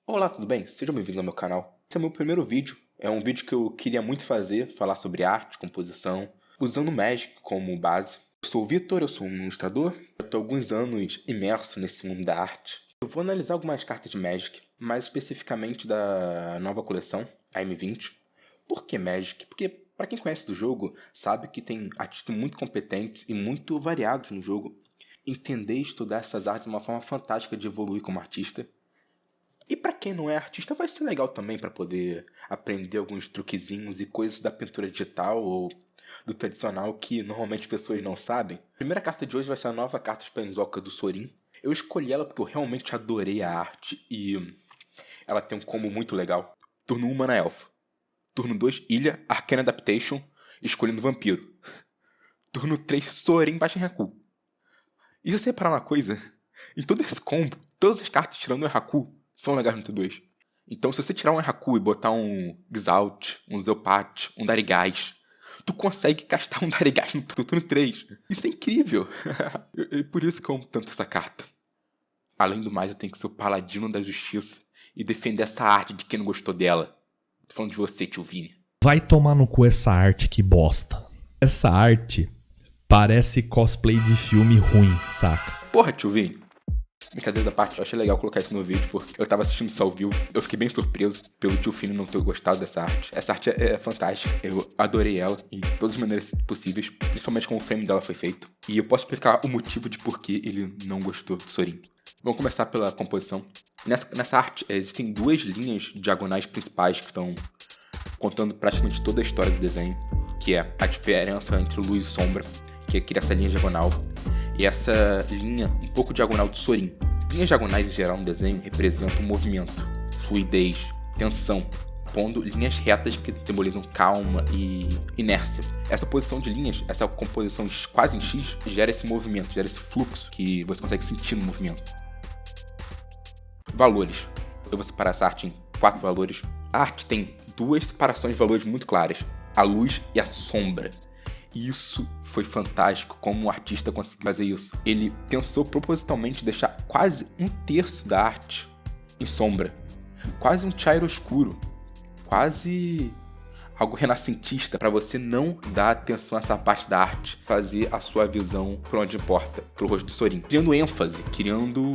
Olá, tudo bem? Sejam bem-vindos ao meu canal. Esse é o meu primeiro vídeo. É um vídeo que eu queria muito fazer, falar sobre arte, composição, usando o Magic como base. Eu sou o Vitor, eu sou um ilustrador. Eu estou há alguns anos imerso nesse mundo da arte. Eu vou analisar algumas cartas de Magic, mais especificamente da nova coleção, a M20. Por que Magic? Porque, para quem conhece do jogo, sabe que tem artistas muito competentes e muito variados no jogo. Entender e estudar essas artes é uma forma fantástica de evoluir como artista. E pra quem não é artista vai ser legal também para poder aprender alguns truquezinhos e coisas da pintura digital ou do tradicional que normalmente as pessoas não sabem. A primeira carta de hoje vai ser a nova carta Planeswalker do Sorin. Eu escolhi ela porque eu realmente adorei a arte e ela tem um combo muito legal. Turno 1, Mana Elfo. Turno 2, Ilha, Arcane Adaptation, escolhendo Vampiro. Turno 3, Sorin, baixa em Haku. E se você reparar uma coisa, em todo esse combo, todas as cartas tirando o Haku são legais no T2. Então, se você tirar um Haku e botar um Exalt, um Zeopat, um Darigás, tu consegue castar um Darigás no turno 3. Isso é incrível. É por isso que eu amo tanto essa carta. Além do mais, eu tenho que ser o paladino da justiça e defender essa arte de quem não gostou dela. Tô falando de você, tio Vini. Vai tomar no cu essa arte, que bosta. Essa arte parece cosplay de filme ruim, saca? Porra, tio Vini. Brincadeira da parte, eu achei legal colocar isso no vídeo porque eu tava assistindo isso ao vivo. Eu fiquei bem surpreso pelo tio Fino não ter gostado dessa arte. Essa arte é fantástica, eu adorei ela em todas as maneiras possíveis, principalmente como o frame dela foi feito. E eu posso explicar o motivo de por que ele não gostou do Sorin. Vamos começar pela composição. Nessa arte existem duas linhas diagonais principais que estão contando praticamente toda a história do desenho, que é a diferença entre luz e sombra, que cria essa linha diagonal, e essa linha um pouco diagonal do Sorin. Linhas diagonais em geral no desenho representam movimento, fluidez, tensão, pondo linhas retas que simbolizam calma e inércia. Essa posição de linhas, essa composição quase em X, gera esse movimento, gera esse fluxo que você consegue sentir no movimento. Valores. Eu vou separar essa arte em 4 valores. A arte tem duas separações de valores muito claras, a luz e a sombra. Isso foi fantástico, como o artista conseguiu fazer isso. Ele pensou propositalmente deixar quase um terço da arte em sombra. Quase um chiaroscuro. Quase algo renascentista, para você não dar atenção a essa parte da arte. Fazer a sua visão por onde importa, pro rosto do Sorin. Criando ênfase, criando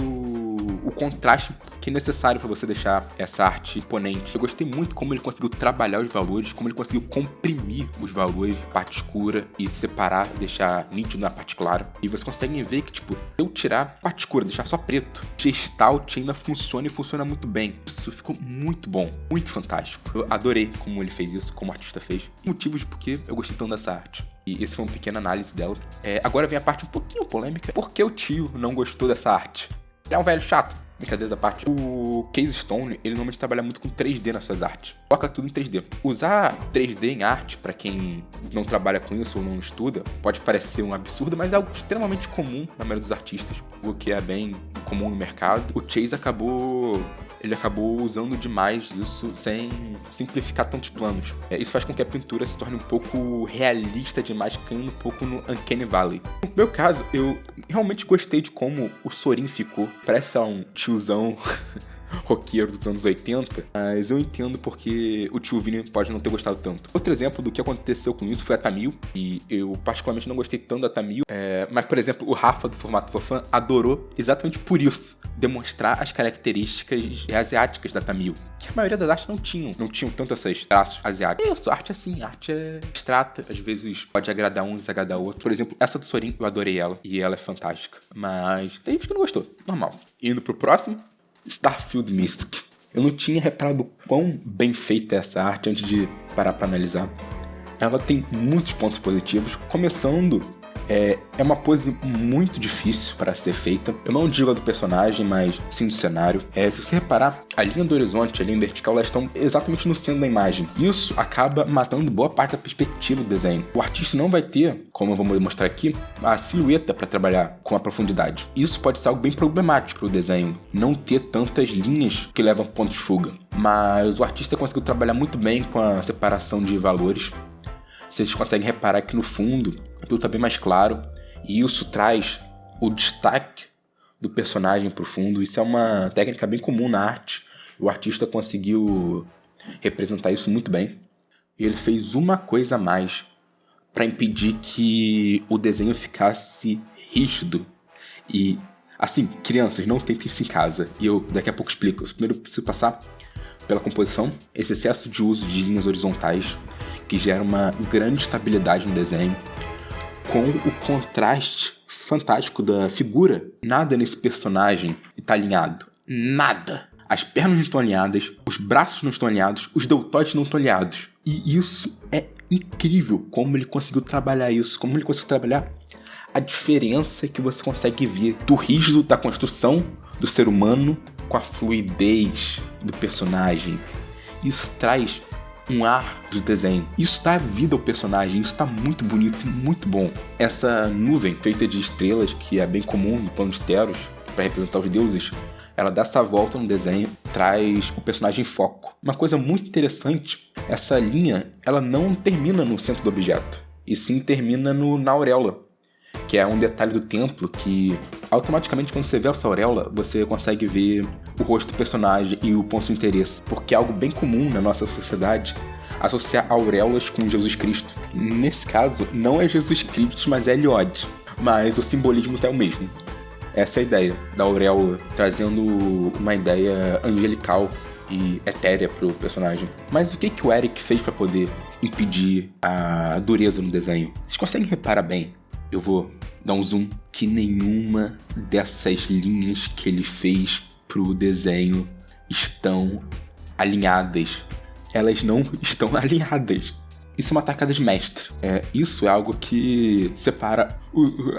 o contraste que é necessário para você deixar essa arte imponente. Eu gostei muito como ele conseguiu trabalhar os valores, como ele conseguiu comprimir os valores, parte escura, e separar, deixar nítido na parte clara. E vocês conseguem ver que, tipo, se eu tirar a parte escura, deixar só preto, Gestalt ainda funciona e funciona muito bem. Isso ficou muito bom, muito fantástico. Eu adorei como ele fez isso, como o artista fez. Motivos de por que eu gostei tanto dessa arte. E esse foi uma pequena análise dela. Agora vem a parte um pouquinho polêmica. Por que o tio não gostou dessa arte? Ele é um velho chato. Brincadeira da parte. O Case Stone, ele normalmente trabalha muito com 3D nas suas artes. Coloca tudo em 3D. Usar 3D em arte, pra quem não trabalha com isso ou não estuda, pode parecer um absurdo, mas é algo extremamente comum na maioria dos artistas. O que é bem comum no mercado. O Chase acabou usando demais isso sem simplificar tantos planos. Isso faz com que a pintura se torne um pouco realista demais, caindo um pouco no Uncanny Valley. No meu caso, eu realmente gostei de como o Sorin ficou. Parece um tiozão roqueiro dos anos 80, mas eu entendo porque o tio Vini pode não ter gostado tanto. Outro exemplo do que aconteceu com isso foi a Tamil, e eu particularmente não gostei tanto da Tamil, mas, por exemplo, o Rafa do Formato Fofã adorou exatamente por isso, demonstrar as características asiáticas da Tamil, que a maioria das artes não tinham tanto esses traços asiáticos. É isso, arte é assim, arte é abstrata, às vezes pode agradar um e desagradar outro. Por exemplo, essa do Sorin, eu adorei ela, e ela é fantástica, mas tem gente que não gostou, normal. Indo pro próximo, Starfield Mystic. Eu não tinha reparado quão bem feita é essa arte antes de parar para analisar. Ela tem muitos pontos positivos, começando é uma pose muito difícil para ser feita. Eu não digo a do personagem, mas sim do cenário. Se você reparar, a linha do horizonte e a linha vertical, elas estão exatamente no centro da imagem. Isso acaba matando boa parte da perspectiva do desenho. O artista não vai ter, como eu vou mostrar aqui, a silhueta para trabalhar com a profundidade. Isso pode ser algo bem problemático para o desenho, não ter tantas linhas que levam pontos de fuga. Mas o artista conseguiu trabalhar muito bem com a separação de valores. Vocês conseguem reparar que no fundo tudo está bem mais claro, e isso traz o destaque do personagem para o fundo. Isso é uma técnica bem comum na arte. O artista conseguiu representar isso muito bem. E ele fez uma coisa a mais para impedir que o desenho ficasse rígido. E, assim, crianças, não tentem isso em casa. E eu daqui a pouco explico. Primeiro eu preciso passar pela composição. Esse excesso de uso de linhas horizontais que gera uma grande estabilidade no desenho, com o contraste fantástico da figura. Nada nesse personagem está alinhado. Nada. As pernas não estão alinhadas, os braços não estão alinhados, os deltoides não estão alinhados. E isso é incrível, como ele conseguiu trabalhar isso, como ele conseguiu trabalhar a diferença que você consegue ver do rígido da construção do ser humano com a fluidez do personagem. Isso traz um ar de desenho. Isso dá vida ao personagem, isso está muito bonito e muito bom. Essa nuvem feita de estrelas, que é bem comum no plano de Teros, para representar os deuses, ela dá essa volta no desenho, traz o personagem em foco. Uma coisa muito interessante, essa linha ela não termina no centro do objeto, e sim termina na auréola, que é um detalhe do templo que automaticamente quando você vê essa auréola, você consegue ver o rosto do personagem e o ponto de interesse, porque é algo bem comum na nossa sociedade associar auréolas com Jesus Cristo. Nesse caso, não é Jesus Cristo, mas é Eliod, mas o simbolismo é o mesmo. Essa é a ideia da auréola, trazendo uma ideia angelical e etérea pro personagem. Mas o que o Eric fez para poder impedir a dureza no desenho? Vocês conseguem reparar bem? Eu vou dar um zoom, que nenhuma dessas linhas que ele fez pro desenho estão alinhadas. Elas não estão alinhadas. Isso é uma tacada de mestre. Isso é algo que separa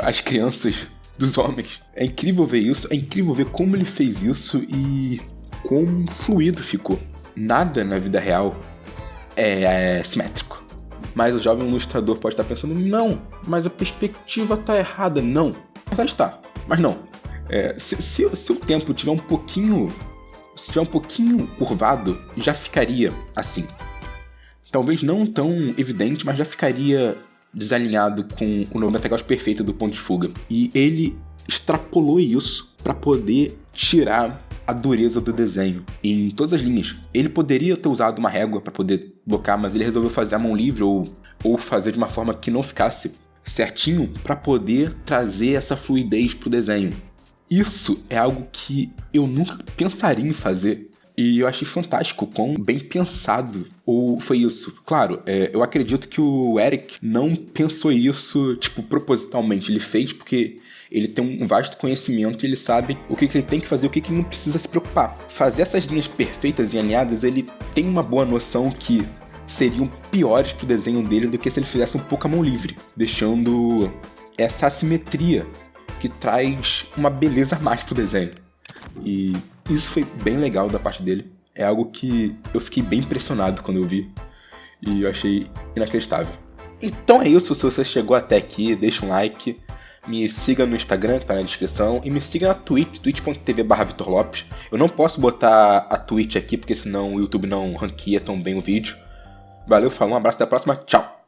as crianças dos homens. É incrível ver isso, é incrível ver como ele fez isso e quão fluido ficou. Nada na vida real é simétrico. Mas o jovem ilustrador pode estar pensando, não, mas a perspectiva está errada. Não, mas está, mas não. Se o tempo tiver um pouquinho curvado, já ficaria assim. Talvez não tão evidente, mas já ficaria desalinhado com o 90 graus perfeito do ponto de fuga. E ele extrapolou isso para poder tirar a dureza do desenho em todas as linhas. Ele poderia ter usado uma régua para poder blocar, mas ele resolveu fazer a mão livre ou fazer de uma forma que não ficasse certinho para poder trazer essa fluidez pro desenho. Isso é algo que eu nunca pensaria em fazer. E eu achei fantástico quão bem pensado ou foi isso. Claro, eu acredito que o Eric não pensou isso, propositalmente. Ele fez porque ele tem um vasto conhecimento e ele sabe o que ele tem que fazer, o que ele não precisa se preocupar. Fazer essas linhas perfeitas e alinhadas, ele tem uma boa noção que seriam piores pro desenho dele do que se ele fizesse um pouco a mão livre, deixando essa assimetria que traz uma beleza a mais pro desenho. E isso foi bem legal da parte dele. É algo que eu fiquei bem impressionado quando eu vi. E eu achei inacreditável. Então é isso. Se você chegou até aqui, deixa um like. Me siga no Instagram, que tá na descrição. E me siga na Twitch, twitch.tv/VitorLopes. Eu não posso botar a Twitch aqui, porque senão o YouTube não ranqueia tão bem o vídeo. Valeu, falou, um abraço, até a próxima. Tchau!